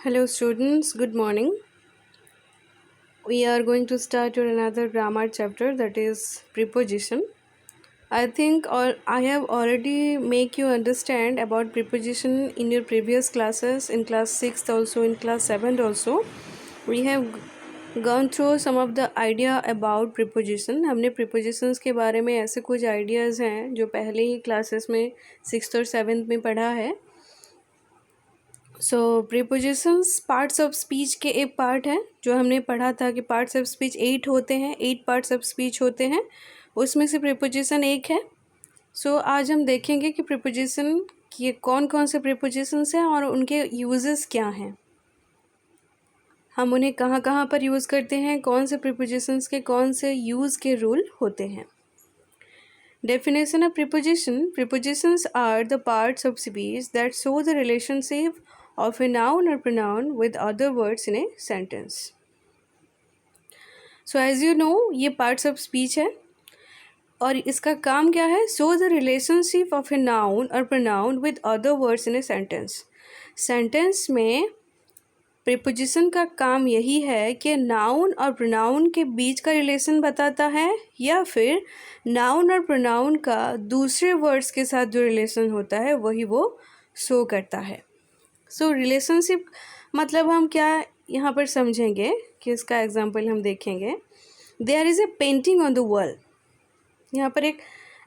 Hello students, good morning. We are going to start with another grammar chapter, that is preposition. I think I have already make you understand about preposition in your previous classes, in class 6th also, in class 7th also. We have gone through some of the idea about preposition. हमने prepositions के बारे में ऐसे कुछ ideas हैं जो पहले ही classes में 6th और 7th में पढ़ा है. सो प्रीपोजिशंस पार्ट्स ऑफ स्पीच के एक पार्ट है जो हमने पढ़ा था कि पार्ट्स ऑफ स्पीच 8 होते हैं, 8 पार्ट्स ऑफ स्पीच होते हैं, उसमें से प्रीपोजिशन एक है. सो आज हम देखेंगे कि प्रीपोजिशन के कौन कौन से प्रीपोजिशंस हैं और उनके यूजेस क्या हैं, हम उन्हें कहाँ कहाँ पर यूज़ करते हैं, कौन से प्रीपोजिशंस के कौन से यूज़ के रूल होते हैं. Definition of preposition. Prepositions are the parts of speech that show the relationship of a noun or pronoun with other words in a sentence. So as you know, ये parts of speech है और इसका काम क्या है? Show the relationship of a noun or pronoun with other words in a sentence. Sentence में preposition का काम यही है कि नाउन और प्रोनाउन के बीच का रिलेशन बताता है या फिर नाउन और प्रोनाउन का दूसरे वर्ड्स के साथ जो रिलेशन होता है वही वो शो करता है. सो रिलेशनशिप मतलब हम क्या यहाँ पर समझेंगे कि इसका एग्जांपल हम देखेंगे. There is a painting on the wall. यहाँ पर एक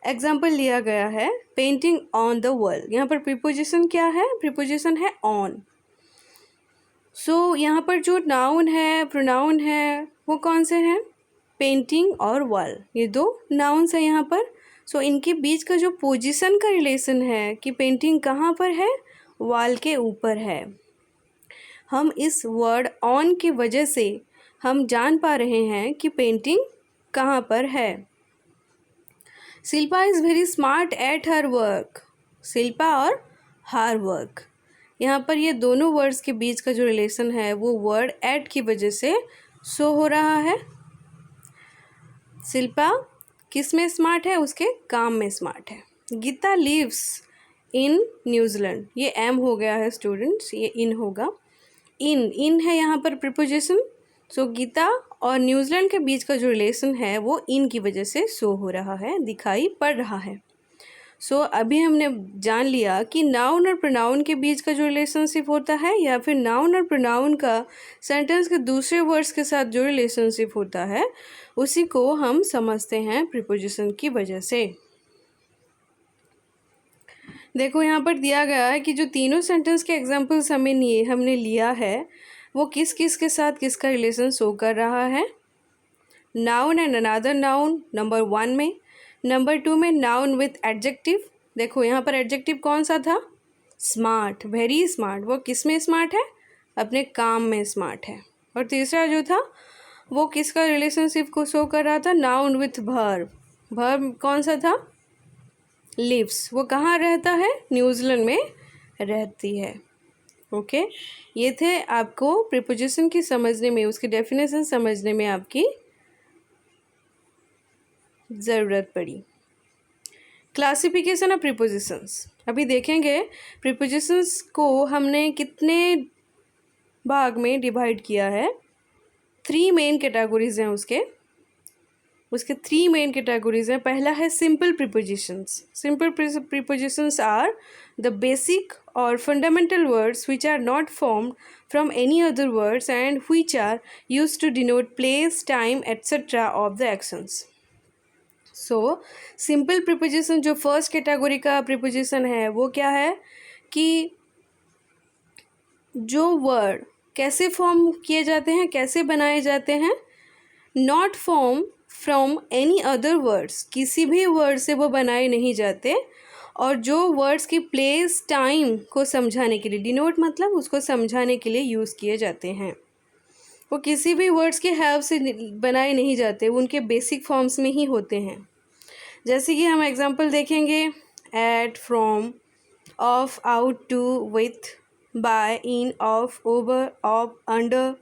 एग्जांपल लिया गया है, पेंटिंग ऑन द वॉल. यहाँ पर प्रीपोजिशन क्या है? प्रीपोजिशन है ऑन. सो यहाँ पर जो नाउन है, प्रोनाउन है, वो कौन से हैं? पेंटिंग और वॉल, ये दो नाउन्स हैं यहाँ पर. सो इनके बीच का जो पोजीशन का रिलेशन है कि पेंटिंग कहाँ पर है, वॉल के ऊपर है. हम इस वर्ड ऑन की वजह से हम जान पा रहे हैं कि पेंटिंग कहाँ पर है. Shilpa is very smart at her work. Shilpa और हर वर्क, यहाँ पर ये दोनों वर्ड्स के बीच का जो रिलेशन है वो वर्ड एट की वजह से शो हो रहा है. शिल्पा किस में स्मार्ट है? उसके काम में स्मार्ट है. गीता लिव्स इन न्यूजीलैंड, ये एम हो गया है स्टूडेंट्स, ये इन होगा. इन है यहाँ पर प्रीपोजिशन. सो गीता और न्यूजीलैंड के बीच का जो रिलेशन है वो इन की वजह से शो हो रहा है, दिखाई पड़ रहा है. सो अभी हमने जान लिया कि नाउन और प्रोनाउन के बीच का जो रिलेशनशिप होता है या फिर नाउन और प्रोनाउन का सेंटेंस के दूसरे वर्ड्स के साथ जो रिलेशनशिप होता है उसी को हम समझते हैं प्रीपोजिशन की वजह से. देखो यहाँ पर दिया गया है कि जो तीनों सेंटेंस के एग्जाम्पल्स हमने लिया है वो किस किस के साथ किसका रिलेशन शो कर रहा है. Noun and another noun number 1 में, नंबर 2 में नाउन विथ एडजेक्टिव. देखो यहाँ पर एडजेक्टिव कौन सा था? Smart, very smart. वो किस में स्मार्ट है? अपने काम में स्मार्ट है. और तीसरा जो था वो किसका रिलेशनशिप को शो कर रहा था? Noun with verb. वर्ब कौन सा था? लिव्स. वो कहाँ रहता है? न्यूजीलैंड में रहती है. ओके, ये थे आपको प्रीपोजिशन की समझने में, उसकी डेफिनेशन समझने में आपकी ज़रूरत पड़ी. क्लासिफिकेशन ऑफ प्रीपोजिशंस अभी देखेंगे. प्रीपोजिशंस को हमने कितने भाग में डिवाइड किया है? 3 मेन कैटेगरीज हैं उसके 3 मेन कैटेगरीज हैं. पहला है simple prepositions. Simple prepositions are the basic और fundamental words which are not formed from any other words and which are used to denote place, time etcetera of the actions. So simple preposition जो first category का preposition है वो क्या है कि जो word कैसे फॉर्म किए जाते हैं, कैसे बनाए जाते हैं? Not form from any other words, किसी भी वर्ड से वो बनाए नहीं जाते. और जो वर्ड्स की प्लेस, टाइम को समझाने के लिए, डिनोट मतलब उसको समझाने के लिए यूज़ किए जाते हैं. वो किसी भी वर्ड्स के हेल्प से बनाए नहीं जाते, वो उनके बेसिक फॉर्म्स में ही होते हैं. जैसे कि हम एग्जांपल देखेंगे. At, from, of, out, to, with, by, in, of, over, of, under,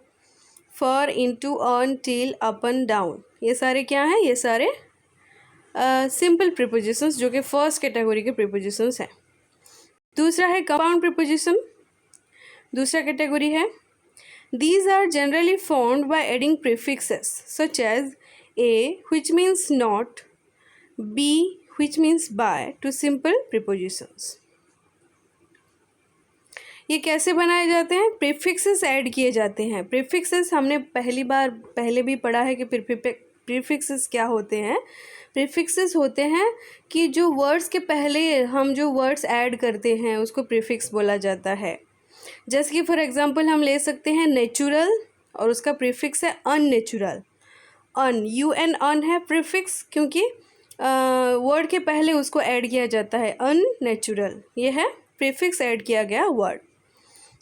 for, into, on, till, upon, down, ये सारे क्या हैं? ये सारे सिंपल प्रीपोजिशंस जो कि फर्स्ट कैटेगरी के प्रीपोजिशंस हैं. दूसरा है कंपाउंड प्रीपोजिशन. दूसरा कैटेगरी है these are generally formed by adding prefixes such as a which means not, b which means by to simple prepositions. ये कैसे बनाए जाते हैं? प्रीफिक्सेस ऐड किए जाते हैं. प्रीफिक्सेस हमने पहले भी पढ़ा है कि प्रीफिक्सेस क्या होते हैं. प्रीफिक्सेस होते हैं कि जो वर्ड्स के पहले हम जो वर्ड्स ऐड करते हैं उसको प्रीफिक्स बोला जाता है. जैसे कि फॉर एग्जांपल हम ले सकते हैं नेचुरल और उसका प्रीफिक्स है अननेचुरल. UN अन है प्रीफिक्स क्योंकि वर्ड के पहले उसको ऐड किया जाता है. अननेचुरल ये है प्रीफिक्स ऐड किया गया वर्ड.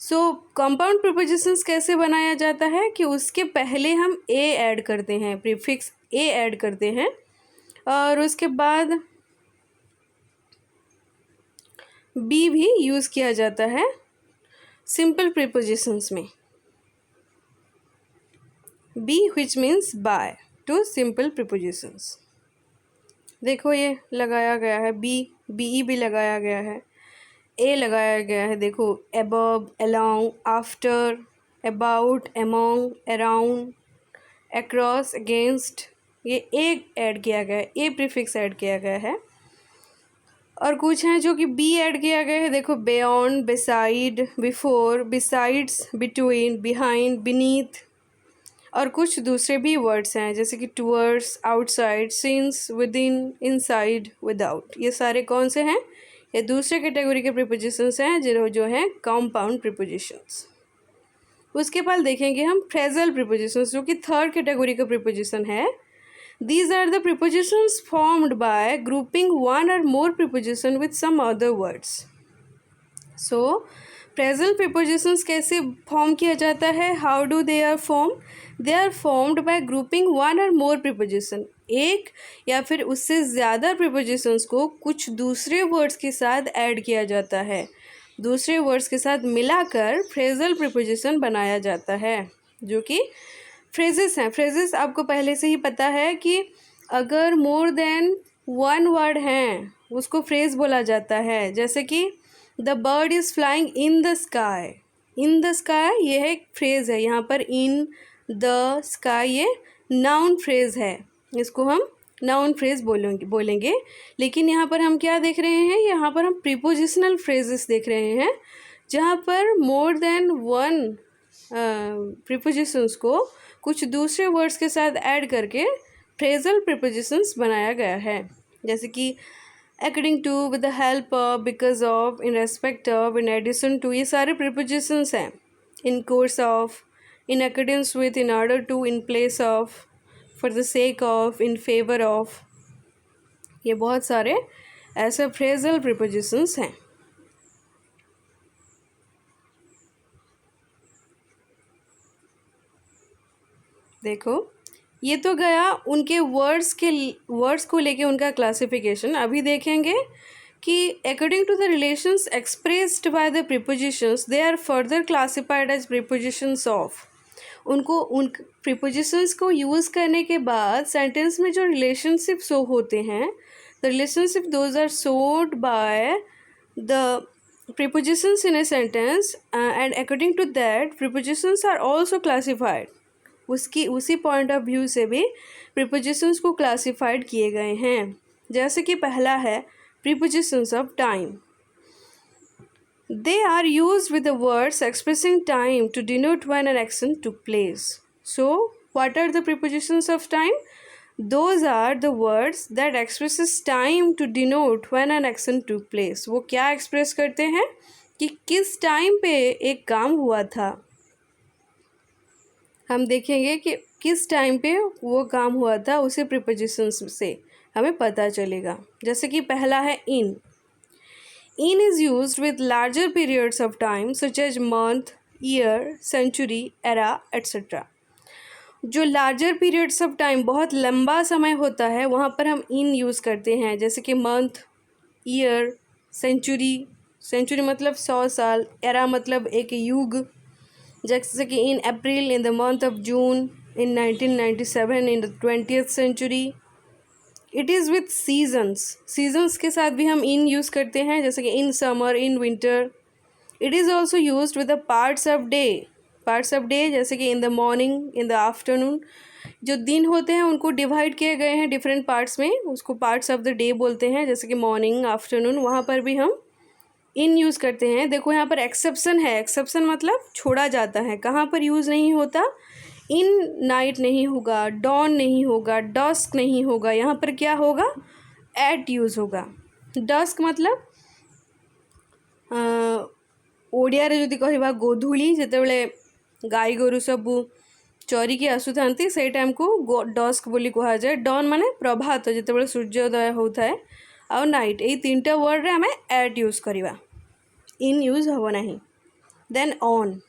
सो कंपाउंड प्रीपोजिशंस कैसे बनाया जाता है कि उसके पहले हम ए ऐड करते हैं, प्रीफिक्स ए ऐड करते हैं और उसके बाद बी भी यूज़ किया जाता है सिंपल प्रीपोजिशंस में. B which means by two simple prepositions. देखो ये लगाया गया है बी भी लगाया गया है, ए लगाया गया है. देखो above, along, after, about, among, around, across, against, ये ए ऐड किया गया है, ए प्रीफिक्स ऐड किया गया है. और कुछ हैं जो कि बी ऐड किया गया है. देखो beyond, beside, before, besides, between, behind, beneath. और कुछ दूसरे भी वर्ड्स हैं जैसे कि towards, outside, since, within, inside, without. ये सारे कौन से हैं? ये दूसरे कैटेगरी के प्रीपोजिशंस हैं जो हैं कंपाउंड प्रीपोजिशंस. उसके बाद देखेंगे हम फ्रेजल प्रीपोजिशंस जो कि थर्ड कैटेगरी का प्रीपोजिशन है. These are the prepositions formed by grouping one और more preposition with some other words. So phrasal prepositions कैसे फॉर्म किया जाता है? How do they are form? They are formed by grouping one और more preposition. एक या फिर उससे ज़्यादा प्रीपोजिशंस को कुछ दूसरे वर्ड्स के साथ ऐड किया जाता है, दूसरे वर्ड्स के साथ मिलाकर फ्रेजल प्रीपोजिशन बनाया जाता है जो कि फ्रेजेस हैं. फ्रेजेस आपको पहले से ही पता है कि अगर मोर देन वन वर्ड हैं उसको फ्रेज बोला जाता है. जैसे कि the bird is flying in the sky. In the sky ये है फ्रेज है. यहाँ पर इन द स्काई ये नाउन फ्रेज है, इसको हम नाउन फ्रेज बोलेंगे. लेकिन यहाँ पर हम क्या देख रहे हैं? यहाँ पर हम प्रीपोजिशनल फ्रेजेस देख रहे हैं जहाँ पर मोर देन वन प्रीपोजिशंस को कुछ दूसरे वर्ड्स के साथ ऐड करके फ्रेजल प्रीपोजिशंस बनाया गया है. जैसे कि according to, with the help of, because of, in respect of, in addition to, ये सारे प्रीपोजिशंस हैं. In course of, in accordings with, in order to, in place of, for the sake of, in favour of, ये बहुत सारे ऐसे phrasal prepositions हैं. देखो ये तो गया उनके वर्ड्स को लेके उनका क्लासिफिकेशन. अभी देखेंगे कि according to the relations expressed by the prepositions they are further classified as prepositions of. उनको उन प्रीपोजिशंस को यूज़ करने के बाद सेंटेंस में जो रिलेशनशिप शो होते हैं, the relationship those are showed by the prepositions in a sentence and according to that prepositions are also classified. उसी पॉइंट ऑफ व्यू से भी प्रीपोजिशंस को क्लासिफाइड किए गए हैं. जैसे कि पहला है prepositions of time. They are used with the words expressing time to denote when an action took place. So what are the prepositions of time? Those are the words that expresses time to denote when an action took place. वो क्या express करते हैं कि किस time पे एक काम हुआ था. हम देखेंगे कि किस टाइम पे वो काम हुआ था, उसे प्रीपोजिशंस से हमें पता चलेगा. जैसे कि पहला है in. In is used with larger periods of time such as month, year, century, era etcetera. जो लार्जर पीरियड्स ऑफ टाइम, बहुत लंबा समय होता है, वहाँ पर हम इन यूज़ करते हैं. जैसे कि मंथ, ईयर, सेंचुरी मतलब 100 साल, एरा मतलब एक युग. जैसे कि in April, in the month of June, in 1997, in the 20th century. It is with seasons के साथ भी हम इन यूज़ करते हैं. जैसे कि in summer, in winter, it is also use with the parts of day. Parts of day जैसे कि in the morning, in the afternoon, जो दिन होते हैं उनको डिवाइड किए गए हैं डिफरेंट पार्ट्स में, उसको पार्ट्स ऑफ द डे बोलते हैं, जैसे कि मॉर्निंग, आफ्टरनून, वहाँ पर भी हम इन यूज़ करते हैं। देखो यहाँ पर एक्सेप्शन है, एक्सेप्शन मतलब छोड़ा जाता है, कहाँ पर यूज़ नहीं होता, इन नाइट नहीं होगा, डॉन नहीं होगा, डस्क नहीं होगा, यहाँ पर क्या होगा, एट यूज़ होगा। डस्क मतलब ଓଡ଼ିଆରେ ଯଦି କହିବା ଗୋଧୂଳି, ଯେତେବେଳେ ଗାଈ ଗୋରୁ ସବୁ ଚରିକି ଆସୁଥାନ୍ତି ସେଇ ଟାଇମ୍କୁ ଡସ୍କ ବୋଲି କୁହାଯାଏ। ଡନ୍ ମାନେ ପ୍ରଭାତ, ଯେତେବେଳେ ସୂର୍ଯ୍ୟୋଦୟ ହେଉଥାଏ, ଆଉ ନାଇଟ୍, ଏଇ ତିନିଟା ୱାର୍ଡ଼ରେ ଆମେ ଏଟ୍ ୟୁଜ୍ କରିବା, इन यूज़ ହେବ ନାହିଁ। Then on,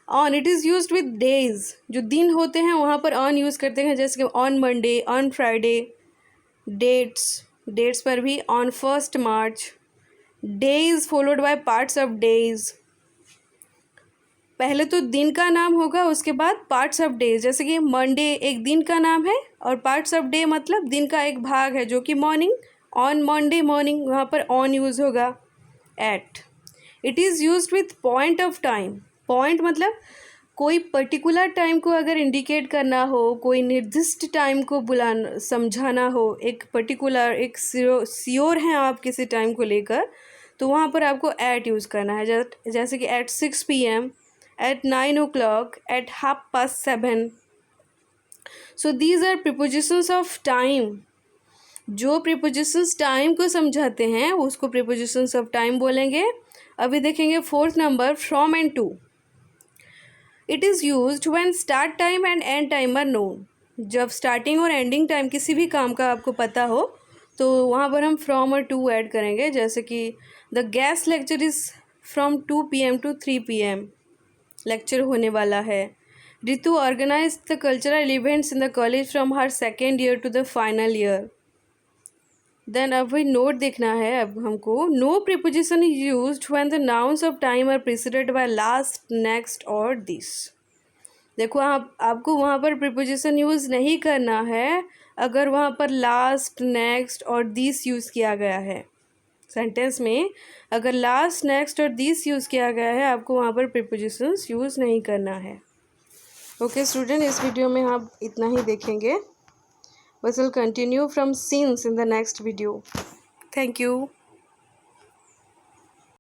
on it is used with days, जो दिन होते हैं वहाँ पर ऑन यूज़ करते हैं, जैसे कि on Monday, on Friday. Dates, dates पर भी on 1 March. Days followed by parts of days, पहले तो दिन का नाम होगा, उसके बाद पार्ट्स ऑफ डेज, जैसे कि मंडे एक दिन का नाम है और पार्ट्स ऑफ डे मतलब दिन का एक भाग है, जो कि मॉर्निंग, ऑन मंडे मॉर्निंग, वहाँ पर ऑन यूज़ होगा, at. It is used with point of time, point मतलब कोई पर्टिकुलर टाइम को अगर इंडिकेट करना हो, कोई निर्दिष्ट टाइम को बुलाना, समझाना हो, एक पर्टिकुलर, एक श्योर हैं आप किसी टाइम को लेकर, तो वहाँ पर आपको एट यूज़ करना है। जैसे कि eight 6 PM, at 9 o'clock, at 7:30. So these are prepositions of time. जो prepositions time को समझाते हैं उसको prepositions of time बोलेंगे। अभी देखेंगे 4th number, from and to. It is used when start time and end time are known. जब starting और ending time किसी भी काम का आपको पता हो तो वहाँ पर हम from और to ऐड करेंगे, जैसे कि the guest lecture is from 2 PM to 3 PM. Lecture होने वाला है। Ritu organize the cultural events in the college from her 2nd year to the final year. Then अब वही नोट देखना है अब हमको। No preposition is used when the nouns of time are preceded by last, next और this. देखो आपको वहाँ पर प्रीपोजिशन यूज़ नहीं करना है अगर वहाँ पर लास्ट, नेक्स्ट और दिस यूज़ किया गया है। सेंटेंस में अगर लास्ट, नेक्स्ट और दिस यूज़ किया गया है, आपको वहाँ पर प्रीपोजिशंस यूज़ नहीं करना है। ओके स्टूडेंट, इस वीडियो में आप इतना ही देखेंगे। We will continue from since in the next video. Thank you.